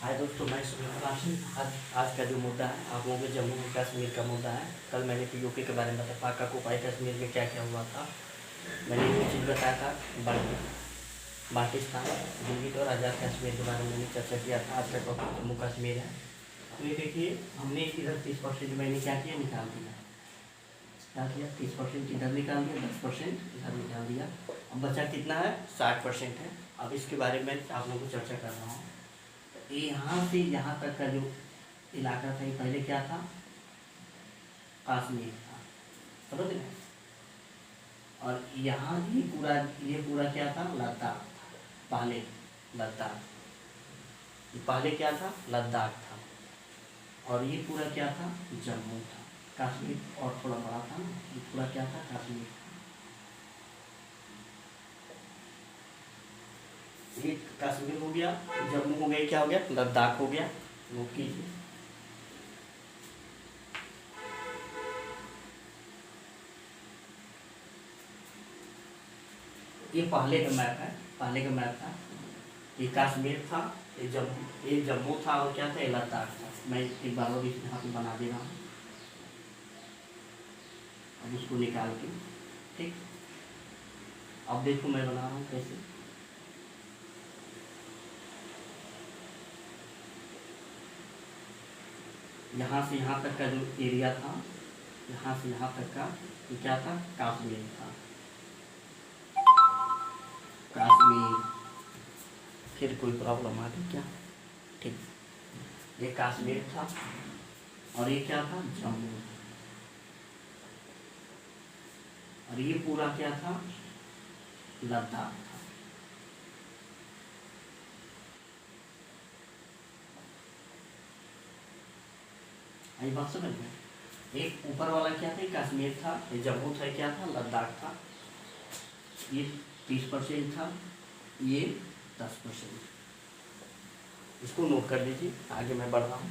हाय दोस्तों, मैं सुनील राशन। आज का जो मुद्दा है आप लोगों के जम्मू कश्मीर का मुद्दा है। कल मैंने पीओके के बारे में बताया, पाक ऑक्युपाई कश्मीर में क्या क्या हुआ था। मैंने ये चीज़ बताया था पाकिस्तान गिलगित और आज़ाद कश्मीर के बारे में मैंने चर्चा किया था। आज का टॉपिक जम्मू कश्मीर है। तो ये देखिए, हमने इधर 30% मैंने क्या किया, निकाल दिया। क्या किया, 30% इधर निकाल दिया, 10% इधर निकाल दिया। अब बचा कितना है, 60% है। अब इसके बारे में आप लोगों को चर्चा कर रहा हूँ। यहाँ से यहाँ तक का जो इलाका था, ये पहले क्या था, कश्मीर था, समझ रहे हैं। और यहाँ ये पूरा क्या था, लद्दाख था पहले। लद्दाख, ये पहले क्या था, लद्दाख था। और ये पूरा क्या था, जम्मू था। कश्मीर और थोड़ा बड़ा था ना, ये पूरा क्या था, कश्मीर था। ये कश्मीर हो गया, जम्मू हो गया, क्या हो गया, लद्दाख हो गया। वो कीजिए, ये पहले का मैप है, पहले का मैप था। ये कश्मीर था, ये जम्मू था, और क्या था, ये लद्दाख था। मैं एक बार और यहाँ पे बना दे रहा हूँ, अब उसको निकाल के, ठीक। अब देखो मैं बना रहा हूँ कैसे। यहाँ से यहाँ तक का जो एरिया था, यहाँ से यहाँ तक का, ये क्या था, कश्मीर था। कश्मीर, फिर कोई प्रॉब्लम आ गई क्या, ठीक। ये कश्मीर था, और ये क्या था, जम्मू। और ये पूरा क्या था, लद्दाख था। आई बात समझ में। एक ऊपर वाला क्या था, कश्मीर था, ये जम्मू था, क्या था, लद्दाख था। ये 30% था, ये 10%। इसको नोट कर लीजिए, आगे मैं बढ़ रहा हूँ।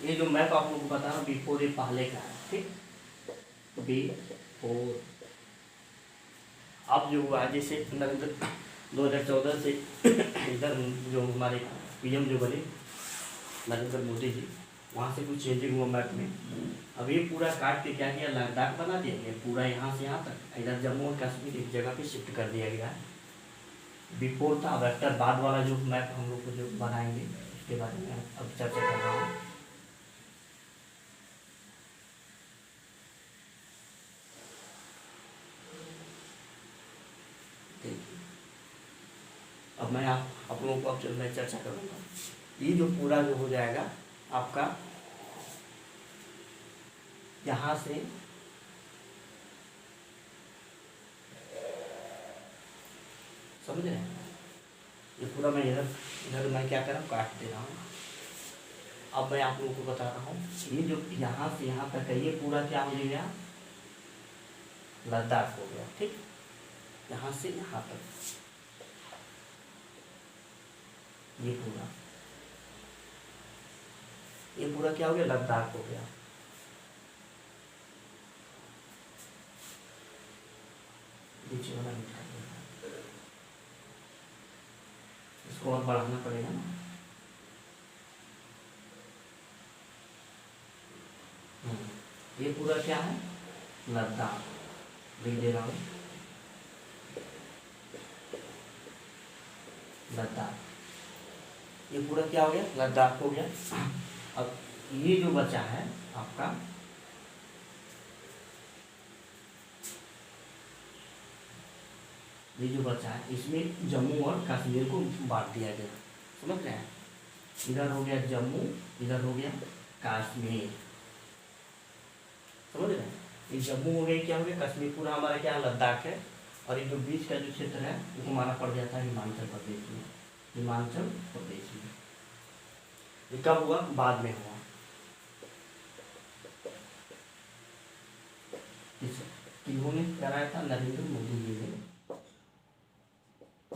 ये जो मैप आप लोगों को बता रहा हूँ, बिफोर ये पहले का है, ठीक। बिफोर, अब जो हुआ जैसे नरेंद्र 2014 से इधर जो हमारे पीएम जो बने नरेंद्र मोदी जी, वहाँ से कुछ चेंजिंग हुआ मैप में। अब ये पूरा काट के क्या किया, लद्दाख बना दिया गया पूरा, यहाँ से यहाँ तक। इधर जम्मू और कश्मीर एक जगह पे शिफ्ट कर दिया गया है। बिफोर था। अब आफ्टर बाद वाला जो मैप हम लोग को जो बनाएंगे, उसके बारे में अब चर्चा कर रहा हूँ। अब मैं आप लोगों को अब मैं चर्चा करूँगा। ये जो पूरा जो हो जाएगा आपका, यहाँ से समझ रहे हैं, ये पूरा मैं इधर इधर मैं क्या कर रहा हूँ, काट दे रहा हूँ। अब मैं आप लोगों को बता रहा हूँ, ये जो यहाँ से यहाँ तक है, ये पूरा क्या हो गया, लद्दाख हो गया, ठीक। यहाँ से यहाँ तक ये पूरा क्या हो गया, लद्दाख हो गया। नीचे वाला निकाल देना, इसको और बढ़ाना पड़ेगा ना। ये पूरा क्या है, लद्दाख, लिख दे रहा हूँ, लद्दाख। ये पूरा क्या हो गया, लद्दाख हो गया। अब ये जो बचा है आपका, ये जो बचा है, इसमें जम्मू और कश्मीर को बांट दिया गया, समझ रहे हैं। इधर हो गया जम्मू, इधर हो गया कश्मीर, समझ रहे हैं। ये जम्मू हो गया, क्या हो गया, कश्मीर पूरा हमारा क्या, लद्दाख है। और ये जो बीच का जो क्षेत्र है वो हमारा पड़ जाता है हिमाचल प्रदेश में, हिमाचल प्रदेश में। ये कब हुआ, बाद में हुआ। किन्होंने कराया था, नरेंद्र मोदी जी ने,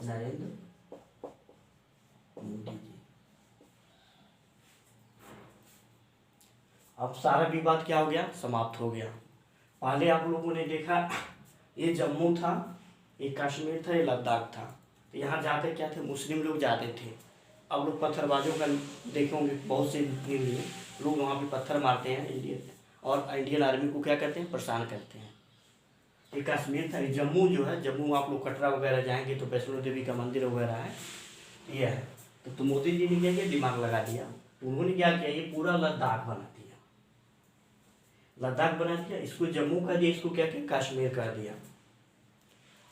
नरेंद्र मोदी जी। अब सारा विवाद क्या हो गया, समाप्त हो गया। पहले आप लोगों ने देखा ये जम्मू था, ये कश्मीर था, ये लद्दाख था। तो यहाँ जाते क्या थे, मुस्लिम लोग जाते थे। अब लोग पत्थरबाजों का देखे होंगे, बहुत से लिए लोग वहाँ पे पत्थर मारते हैं इंडियन, और इंडियन आर्मी को क्या करते हैं, परेशान करते हैं। ये कश्मीर था। ये जम्मू जो है, जम्मू आप लोग कटरा वगैरह जाएंगे तो वैष्णो देवी का मंदिर वगैरह है, ये है। तो मोदी जी ने क्या किया, दिमाग लगा दिया। उन्होंने क्या किया, ये पूरा लद्दाख बना दिया, लद्दाख बना दिया, इसको जम्मू कर दिया, इसको क्या किया, कश्मीर कर दिया।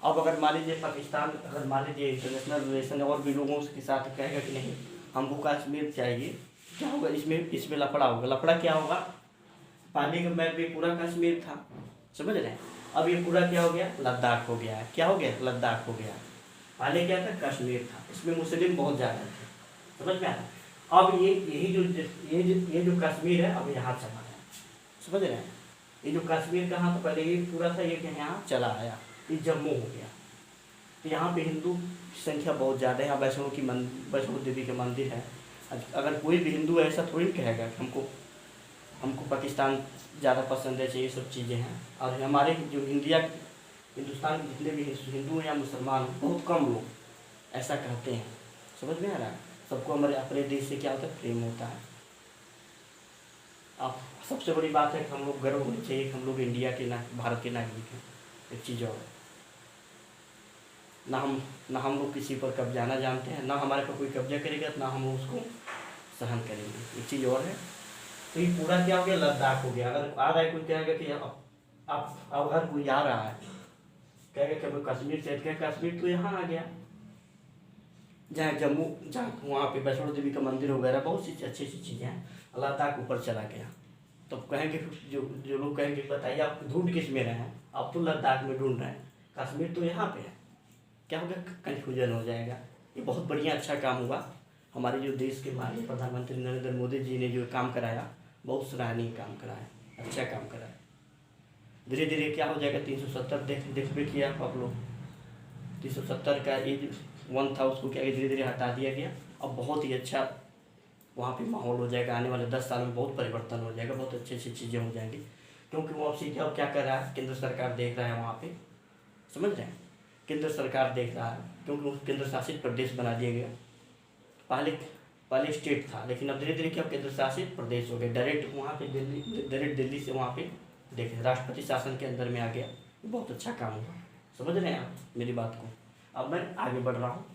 अब अगर मान लीजिए पाकिस्तान, अगर मान लीजिए इंटरनेशनल रिलेशन और भी लोगों के साथ कहेगा कि नहीं हमको कश्मीर चाहिए, क्या होगा, इसमें लफड़ा होगा। लफड़ा क्या होगा, पानी का मैप में पूरा कश्मीर था, समझ रहे हैं। अब ये पूरा क्या हो गया, लद्दाख हो गया है। क्या हो गया, लद्दाख हो गया। पहले क्या था, कश्मीर था, इसमें मुस्लिम बहुत ज़्यादा थे, समझ में आ रहा। अब ये जो कश्मीर है अब यहाँ चला गया, समझ रहे हैं। ये जो कश्मीर कहाँ था, पहले ये पूरा था, ये यहाँ चला आया, ये जम्मू हो गया। तो यहाँ पे हिंदू की संख्या बहुत ज़्यादा है। यहाँ वैष्णो देवी के मंदिर है। अगर कोई भी हिंदू ऐसा थोड़ी कहेगा कि हमको पाकिस्तान ज़्यादा पसंद है, चाहिए सब चीज़ें हैं। और हमारे जो हिंदुस्तान के जितने भी हिंदू हैं या मुसलमान हैं, बहुत कम लोग ऐसा कहते हैं, समझ में आ रहा है। सबको हमारे अपने देश से क्या होता है, प्रेम होता है। अब सबसे बड़ी बात है कि हम लोग गर्व होनी चाहिए कि हम लोग इंडिया के भारत के नागरिक हैं। एक चीज़ और ना हम लोग किसी पर कब्जाना जानते हैं, ना हमारे पर कोई कब्जा करेगा, ना हम उसको सहन करेंगे। एक चीज़ और है। तो ये पूरा क्या हो गया, लद्दाख हो गया। अगर आ रहा है कोई कहेगा कि अब हर कोई आ रहा है, कहेगा कि मैं कश्मीर से, कश्मीर तो यहाँ आ गया, जहाँ जम्मू, जहाँ वहाँ पे वैष्णो देवी का मंदिर वगैरह बहुत सी अच्छी चीज़ें हैं, लद्दाख ऊपर चला गया। तो कहेंगे जो लोग कहेंगे बताइए आप ढूंढ किस में रहे हैं, आप तो लद्दाख में ढूंढ रहे हैं, कश्मीर तो यहाँ पे है। क्या होगा, कन्फ्यूजन हो जाएगा। ये बहुत बढ़िया अच्छा काम हुआ। हमारे जो देश के माननीय प्रधानमंत्री नरेंद्र मोदी जी ने जो काम कराया, बहुत सराहनीय काम कराया, अच्छा काम कराया। धीरे धीरे क्या हो जाएगा, 370 देख भी किया आप लोग, 370 का एज 1 था, उसको क्या धीरे धीरे हटा दिया गया। अब बहुत ही अच्छा वहाँ पे माहौल हो जाएगा। आने वाले 10 साल में बहुत परिवर्तन हो जाएगा, बहुत अच्छी अच्छी चीज़ें हो जाएंगी। क्योंकि वो अब क्या कर रहा है, केंद्र सरकार देख रहा है वहाँ पे, समझ रहे हैं, केंद्र सरकार देख रहा है, क्योंकि वो केंद्र शासित प्रदेश बना दिया गया। पहले स्टेट था, लेकिन अब धीरे धीरे क्या केंद्र शासित प्रदेश हो गया। डायरेक्ट वहाँ पे दिल्ली से वहाँ पे देखें राष्ट्रपति शासन के अंदर में आ गया। बहुत अच्छा काम हुआ, समझ रहे हैं आप मेरी बात को। अब मैं आगे बढ़ रहा हूँ।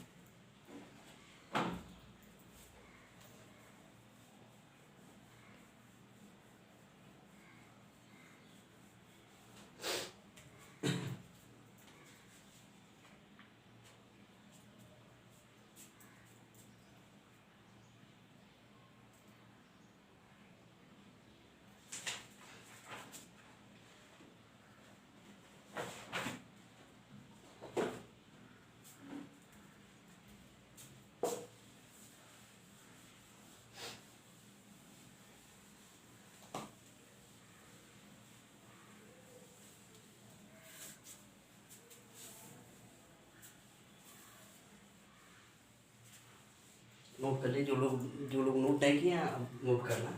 नोट कर लीजिए, जो लोग नोट नहीं किए नोट करना।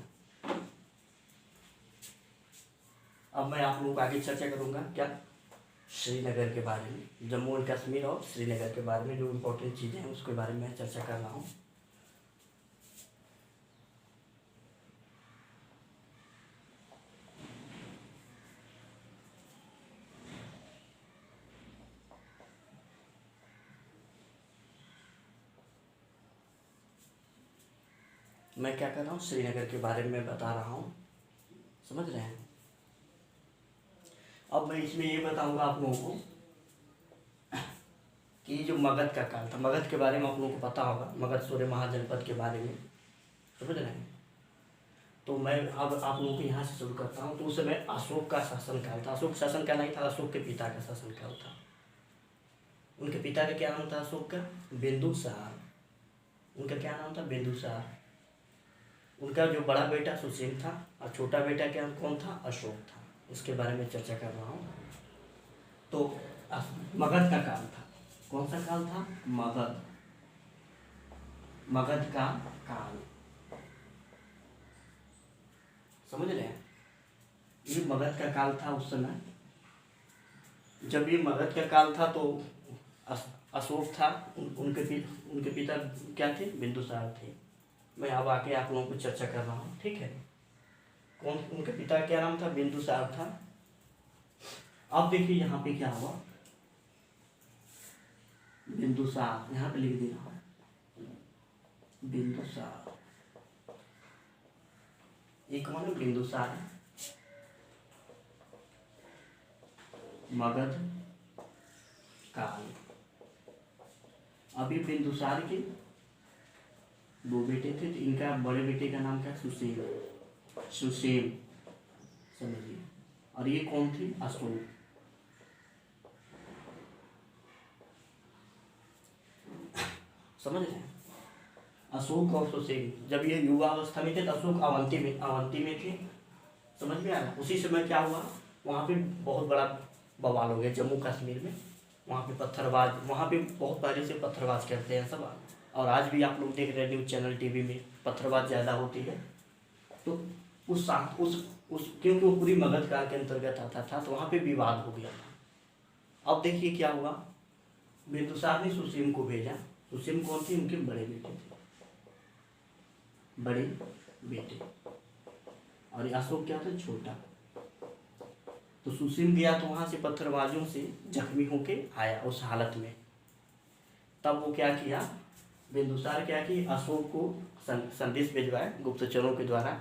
अब मैं आप लोगों को आगे चर्चा करूंगा क्या, श्रीनगर के बारे में, जम्मू एंड कश्मीर और श्रीनगर के बारे में जो इम्पोर्टेंट चीज़ें हैं उसके बारे में चर्चा कर रहा हूँ। मैं क्या कर रहा हूँ, श्रीनगर के बारे में बता रहा हूँ, समझ रहे हैं। अब मैं इसमें ये बताऊंगा आप लोगों को कि जो मगध का काल था, मगध के बारे में आप लोगों को पता होगा, मगध सूर्य महाजनपद के बारे में, समझ रहे हैं। तो मैं अब आप लोगों को यहाँ से शुरू करता हूँ। तो उस समय अशोक का शासन काल था। अशोक शासन काल नहीं था, अशोक के पिता का शासन काल था। उनके पिता का क्या नाम था, अशोक का, बिंदुसार। उनका क्या नाम था, बिंदुसार। उनका जो बड़ा बेटा सुशील था और छोटा बेटा क्या कौन था, अशोक था। इसके बारे में चर्चा कर रहा हूँ। तो मगध का काल था, कौन सा काल था, मगध का काल, समझ रहे हैं। ये मगध का काल था उस समय। जब ये मगध का काल था तो अशोक था, उनके पिता क्या थे, बिंदुसार थे। मैं अब आके आप लोगों को चर्चा कर रहा हूँ, ठीक है। कौन, उनके पिता क्या नाम था, बिंदुसार था। अब देखिए यहाँ पे क्या हुआ, बिंदुसार, यहाँ पे लिख देना है बिंदुसार। एक कौन है, बिंदुसार है, मगध काल। अभी बिंदुसार के 2 बेटे थे, तो इनका बड़े बेटे का नाम क्या, सुसेन, सुसेन समझिए। और ये कौन थे, अशोक। समझ रहे हैं। अशोक और सुसेन जब ये युवा अवस्था में थे तो अशोक अवंती में थे। समझ में आ रहा है। उसी समय क्या हुआ, वहाँ पे बहुत बड़ा बवाल हो गया जम्मू कश्मीर में। वहाँ पे पत्थरबाज, वहाँ पे बहुत पहले से पत्थरबाज करते हैं सब। और आज भी आप लोग देख रहे हैं न्यूज़ चैनल टीवी में पत्थरबाज ज़्यादा होती है। तो उस क्योंकि वो पूरी मगध काल के अंतर्गत आता था, तो वहाँ पे विवाद हो गया था। अब देखिए क्या हुआ, बिंदुसार ने सुसीम को भेजा। सुसीम कौन थे, उनके बड़े बेटे थे, बड़े बेटे। और अशोक क्या था, छोटा। तो सुसीम गया तो वहाँ से पत्थरबाजों से जख्मी होके आया उस हालत में। तब वो क्या किया, बिंदुसार क्या कि अशोक को संदेश भिजवाया गुप्तचरों के द्वारा।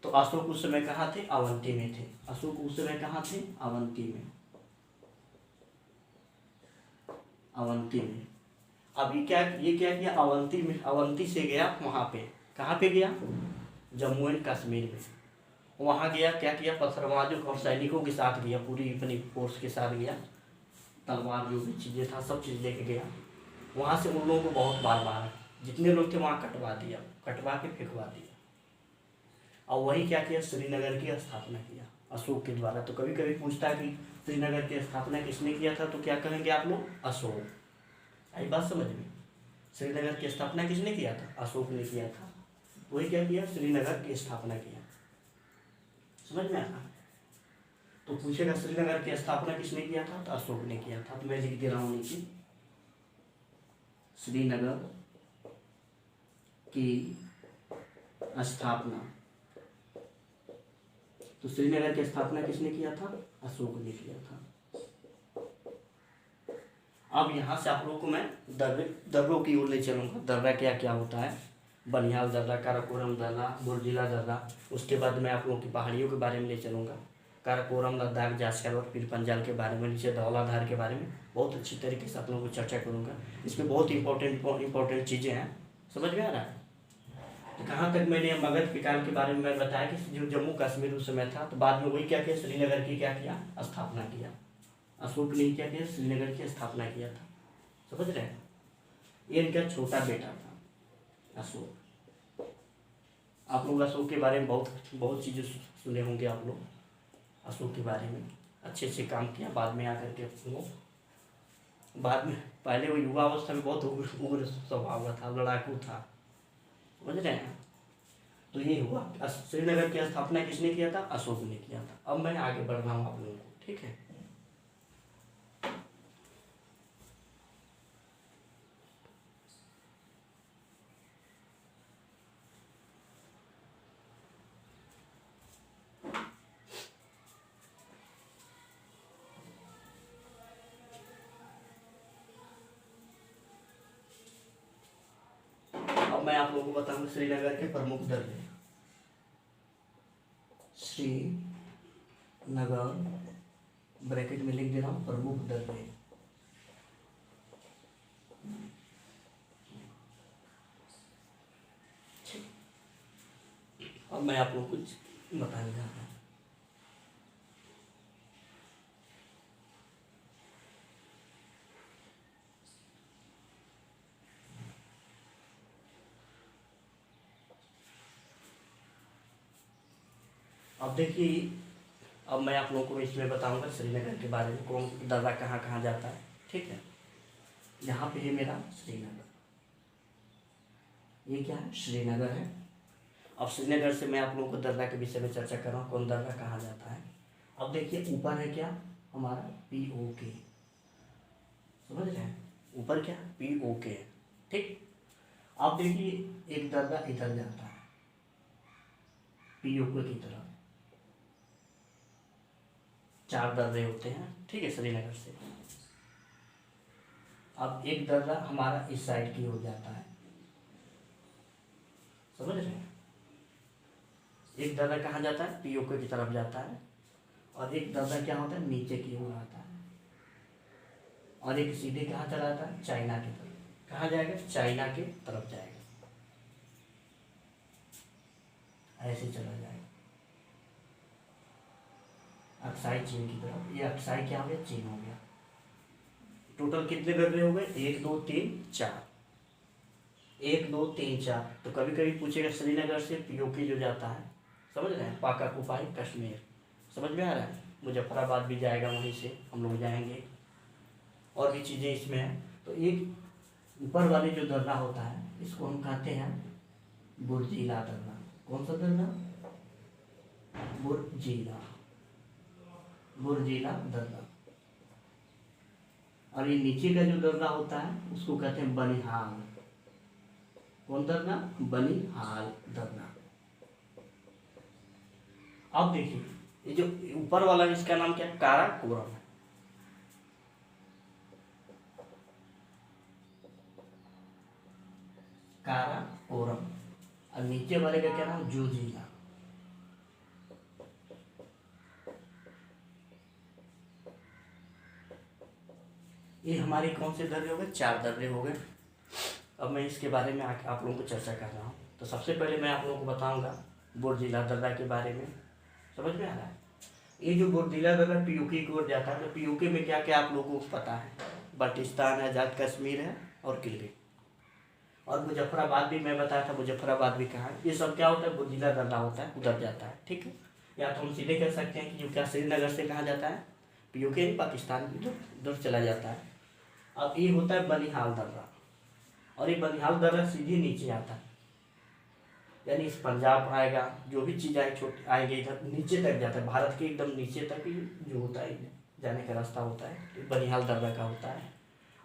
तो अशोक उस समय कहाँ थे, अवंती में थे। अशोक उस समय कहाँ थे, अवंती में, अवंती में। अब ये क्या किया, अवंती से गया वहाँ पे, कहाँ पे गया, जम्मू एंड कश्मीर में। वहाँ गया, क्या किया, पत्थरबाजों और सैनिकों के साथ गया, पूरी अपनी फोर्स के साथ गया। तलवार जो भी चीज़ें था सब चीज़ लेके गया। वहाँ से उन लोगों को बहुत बार मारा, जितने लोग थे वहाँ कटवा दिया, कटवा के फेंकवा दिया। और वही क्या किया, श्रीनगर की स्थापना किया अशोक के द्वारा। तो कभी कभी पूछता है कि श्रीनगर की स्थापना किसने किया था, तो क्या कहेंगे आप लोग, अशोक। आई बात समझ में। श्रीनगर की स्थापना किसने किया था, अशोक ने किया था। वही क्या किया, श्रीनगर की स्थापना किया। समझ में आना। तो पूछेगा श्रीनगर की स्थापना किसने किया था, तो अशोक ने किया था। तो मैं लिख दे रहा हूँ नीचे, श्रीनगर की स्थापना। तो श्रीनगर की स्थापना किसने किया था, अशोक ने किया था। अब यहाँ से आप लोगों को मैं दर्रों की ओर ले चलूँगा। दर्रा क्या क्या होता है, बनिहाल दर्रा, काराकोरम दर्रा, बुर्जिला दर्रा। उसके बाद मैं आप लोगों की पहाड़ियों के बारे में ले चलूँगा, काराकोरम, लद्दाख, जास्कर और फिर पंजाल के बारे में, नीचे धौलाधार के बारे में बहुत अच्छी तरीके से आप लोगों को चर्चा करूँगा। इसमें बहुत इंपॉर्टेंट चीज़ें हैं। समझ में आ रहा है। तो कहाँ तक मैंने मगध के काल के बारे में मैं बताया कि जो जम्मू कश्मीर उस समय था, तो बाद में वही क्या किया, श्रीनगर की क्या किया, स्थापना किया। अशोक ने क्या किया, श्रीनगर की स्थापना किया था। समझ रहे हैं। ये इनका छोटा बेटा था अशोक। आप लोग अशोक के बारे में बहुत चीज़ें सुने होंगे आप लोग अशोक के बारे में। अच्छे काम किया बाद में आकर के वो, बाद में पहले वो युवा अवस्था में बहुत उग्र स्वभाव का था, लड़ाकू था। समझ रहे हैं। तो ये हुआ, श्रीनगर की स्थापना किसने किया था, अशोक ने किया था। अब मैं आगे बढ़ रहा हूँ आप लोगों को, ठीक है। मैं आप लोगों को बताऊंगा श्रीनगर के प्रमुख दर्रे। श्रीनगर ब्रैकेट में लिख दे रहा हूँ, प्रमुख दर्रे। अब मैं आप लोगों को कुछ बताने जा रहा हूँ। अब देखिए, अब मैं आप लोगों को इसमें बताऊंगा श्रीनगर के बारे में, कौन दर्रा कहाँ कहाँ जाता है, ठीक है। यहाँ पे है मेरा श्रीनगर, ये क्या है, श्रीनगर है। अब श्रीनगर से मैं आप लोगों को दर्रा के विषय में चर्चा कर रहा हूँ, कौन दर्रा कहाँ जाता है। अब देखिए ऊपर है क्या हमारा POK, समझ रहे हैं, ऊपर क्या POK है, ठीक। अब देखिए एक दर्रा इधर जाता है POK की तरफ, 4 दर्रे होते हैं, ठीक है, श्रीनगर से। अब एक दर्रा हमारा इस साइड की ओर जाता है, समझ रहे हैं, एक दर्रा कहाँ जाता है POK की तरफ जाता है, और एक दर्रा क्या होता है नीचे की ओर आता है, और एक सीधे कहाँ चला जाता है चाइना की तरफ। कहाँ जाएगा चाइना की तरफ जाएगा, ऐसे चला जाएगा अक्साई चीन की तरफ। ये अक्साई क्या हो गया चीन हो गया। टोटल कितने दर्रे हो गए 1 2 3 4, 1 2 3 4। तो कभी कभी पूछेगा श्रीनगर से POK जो जाता है, समझ रहे हैं, पाकाकुपाई कश्मीर, समझ में आ रहा है, मुजफ्फराबाद भी जाएगा, वहीं से हम लोग जाएंगे, और भी चीज़ें इसमें हैं। तो एक ऊपर वाले जो दर्रा होता है इसको हम कहते हैं बुर्जीला दर्रा। कौन सा दर्रा बुर्जीला, बुर्जीला दर्रा। और ये नीचे का जो दर्रा होता है उसको कहते हैं बनिहाल। कौन दर्रा बनिहाल दर्रा। अब देखिए ये जो ऊपर वाला इसका नाम क्या है काराकोरम है, काराकोरम। और नीचे वाले का क्या नाम जोजिला। ये हमारे कौन से दर्रे हो गए 4 दर्रे हो गए। अब मैं इसके बारे में आप लोगों को चर्चा कर रहा हूँ। तो सबसे पहले मैं आप लोगों को बताऊंगा बुर्जिला दर्रा के बारे में, समझ में आ रहा है। ये जो बुर्जिला दर्रा POK की ओर जाता है, तो POK में क्या क्या आप लोगों को पता है, बल्टिस्तान है, आज़ाद कश्मीर है और गिलगित, और मुजफ्फराबाद भी मैं बताया था, मुजफ्फराबाद भी कहाँ है। ये सब क्या होता है बुर्जिला दर्रा होता है, उधर जाता है, ठीक है। या तो हम सीधे कह सकते हैं कि जो क्या श्रीनगर से कहाँ जाता है POK नहीं पाकिस्तान उधर चला जाता है। अब ये होता है बनिहाल दर्रा, और ये बनिहाल दर्रा सीधे नीचे आता है, यानी इस पंजाब आएगा, जो भी चीज़ आए छोटे आएंगे इधर नीचे तक जाता है, भारत के एकदम नीचे तक ही जो होता है जाने का रास्ता होता है, तो बनिहाल दर्रा का होता है।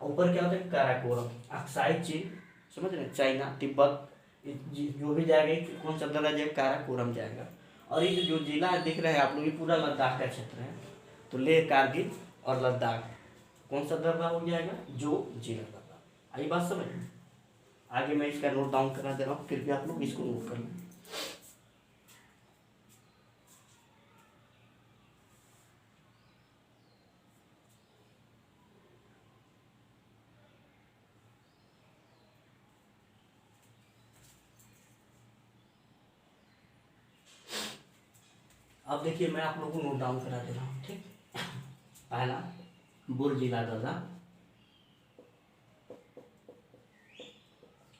ऊपर क्या होता है काराकोरम, अक्साई चीन, समझ रहे, चाइना तिब्बत, जो भी जाएगा कौन सा दर्रा जाएगा काराकोरम जाएगा। और ये जो जिला दिख रहा है आप लोग ये पूरा लद्दाख का क्षेत्र है, तो लेह कारगिल और लद्दाख कौन सा दर्रा हो जाएगा जो जिला दर्रा। आई बात समझ में। आगे मैं इसका नोट डाउन करा दे रहा हूँ, फिर भी आप लोग इसको नोट कर लें। अब देखिए मैं आप लोगों को नोट डाउन करा दे रहा हूँ, ठीक। पहला बुर्जिला दर्रा,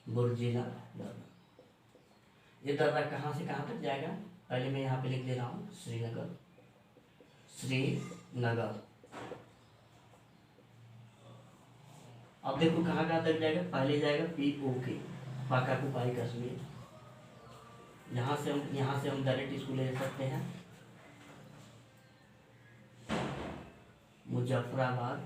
बुर्जिला दर्रा। ये दर्रा कहाँ से कहाँ तक जाएगा, पहले मैं यहाँ पे लिख दे रहा हूँ श्रीनगर, श्रीनगर। अब देखो कहाँ कहाँ तक जाएगा, पहले जाएगा POK पाकाकुपाई कश्मीर, यहाँ से हम डायरेक्ट इसको ले सकते हैं मुजफ्फराबाद,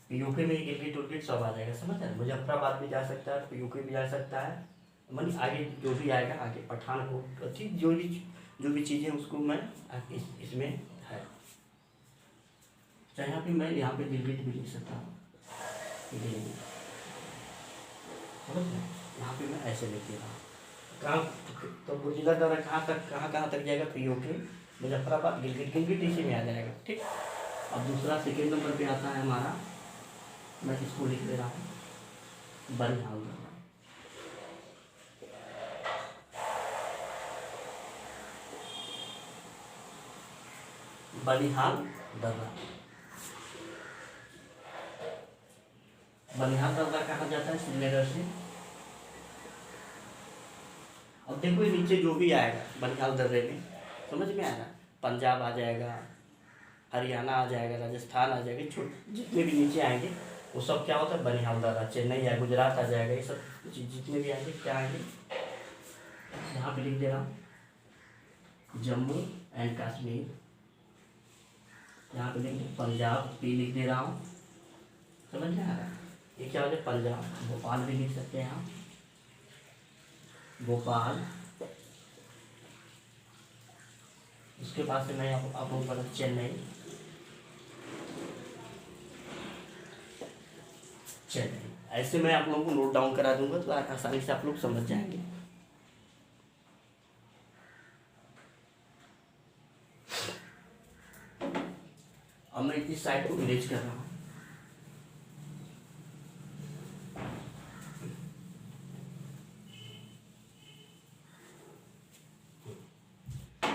POK में गिलगित उलगित सब आ जाएगा, समझ रहे, मुजफ्फराबाद भी जा सकता है, POK भी जा सकता है, मतलब आगे जो भी आएगा आगे पठानकोट, ठीक, जो भी चीज़ें उसको मैं इसमें है। चाहे यहाँ पे मैं यहाँ पे गिलगित भी लिख सकता हूँ, गिलगित, समझ रहे, यहाँ पे मैं ऐसे लिख दे रहा हूँ। कहाँ तो बुर्जिला दर्रा कहाँ तक जाएगा POK मुजफ्फराबाद गिलगित इसी में आ जाएगा, ठीक। अब दूसरा सेकेंड नंबर पे आता है हमारा, मैं इसको लिख दे रहा हूँ बनिहाल दर्रा। बनिहाल दर्रा, बनिहाल दर्रा कहाँ जाता है श्रीनगर से। अब देखो ये नीचे जो भी आएगा बनिहाल दर्रे में, समझ में आ रहा है, पंजाब आ जाएगा, हरियाणा आ जाएगा, राजस्थान आ जाएगा, जितने भी नीचे आएंगे वो सब क्या होता है, बनिहाल दर्रा, चेन्नई या गुजरात आ जाएगा, ये सब जितने भी आएंगे क्या आएंगे, यहाँ पे लिख दे रहा हूँ जम्मू एंड कश्मीर, यहाँ पे लिख दे पंजाब भी लिख दे रहा हूँ, समझ में आ रहा है। ये क्या हो जाए पंजाब, भोपाल भी लिख सकते हैं यहाँ, भोपाल। उसके बाद से मैं आप लोगों को चेन्नई, चेन्नई, ऐसे मैं आप लोगों को नोट डाउन करा दूंगा तो आसानी से आप लोग समझ जाएंगे। अब मैं इस साइड को इरेज कर रहा हूँ।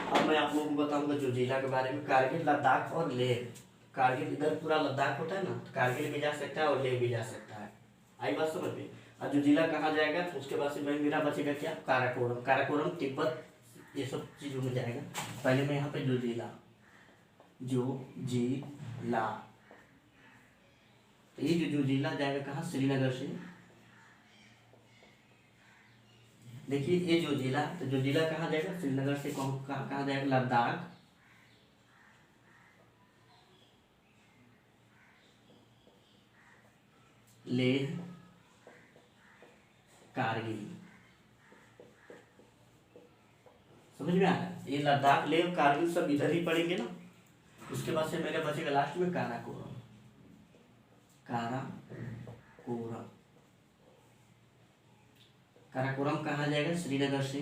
अब मैं आप लोगों को बताऊंगा जो जिला के बारे में, कारगिल, लद्दाख और लेह। कारगिल इधर पूरा लद्दाख होता है ना, तो कारगिल भी जा सकता है और लेह भी जा सकता है, आई बात समझ में। और जो जिला कहाँ जाएगा तो उसके बाद से मैं मेरा बचेगा क्या, काराकोरम, काराकोरम तिब्बत, ये सब चीज़ों में जाएगा। पहले मैं यहाँ पे जो जिला, जो जिला, तो ये जो जिला जाएगा कहाँ, श्रीनगर से। देखिए ये जो जिला, तो जो जिला कहाँ जाएगा, श्रीनगर से कहाँ जाएगा, लद्दाख, लेह, कारगिल, समझ में आ रहा है। ये लद्दाख, लेह, कारगिल सब इधर ही पड़ेंगे ना। उसके बाद से मेरे बचेगा लास्ट में काराकोरम, काराकोरम, काराकोरम कहाँ जाएगा, श्रीनगर से।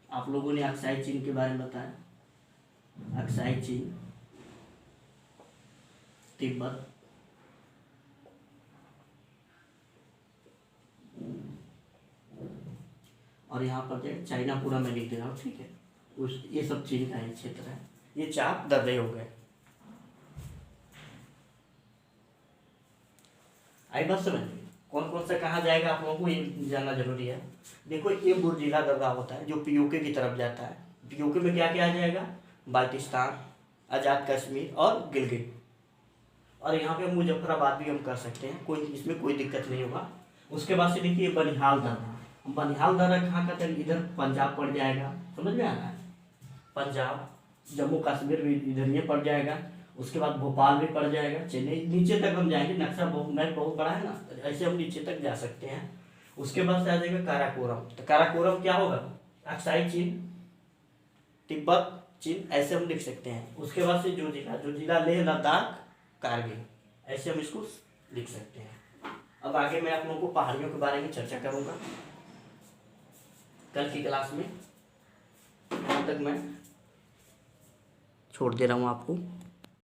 आप लोगों ने अक्साई चीन के बारे में बताया, अक्साई चीन, तिब्बत, और यहाँ पर जो चाइना पूरा मैं लिख दे रहा हूँ, ठीक है। उस ये सब चीन का ही क्षेत्र है। ये 4 दर्रे हो गए, आई बात समझ में। कौन कौन सा कहाँ जाएगा आप लोगों को ये जानना जरूरी है। देखो ये बुर्जिला दर्रा होता है जो पीओके की तरफ जाता है। पीओके में क्या क्या आ जाएगा, बाल्टिस्तान, आज़ाद कश्मीर और गिलगित। और यहाँ पे मुजफ्फराबाद भी हम कर सकते हैं, कोई इसमें कोई दिक्कत नहीं होगा। उसके बाद से देखिए बनिहाल दर्रा, बनिहाल दर्रा कहाँ का, इधर पंजाब पड़ जाएगा, समझ में आ रहा है। पंजाब, जम्मू कश्मीर भी इधर ये पड़ जाएगा। उसके बाद भोपाल भी पड़ जाएगा, चेन्नई, नीचे तक हम जाएंगे, नक्शा मैप बहुत बड़ा है ना, ऐसे हम नीचे तक जा सकते हैं। उसके बाद से आ जाएगा काराकोरम, तो काराकोरम क्या होगा, अक्साई चीन, तिब्बत चीन, ऐसे हम लिख सकते हैं। उसके बाद से जो जिला लेह, लद्दाख, कारगिल, ऐसे हम इसको लिख सकते हैं। अब आगे मैं आप लोगों को पहाड़ियों के बारे में चर्चा करूंगा कल की क्लास में। यहाँ तक मैं छोड़ दे रहा हूँ आपको।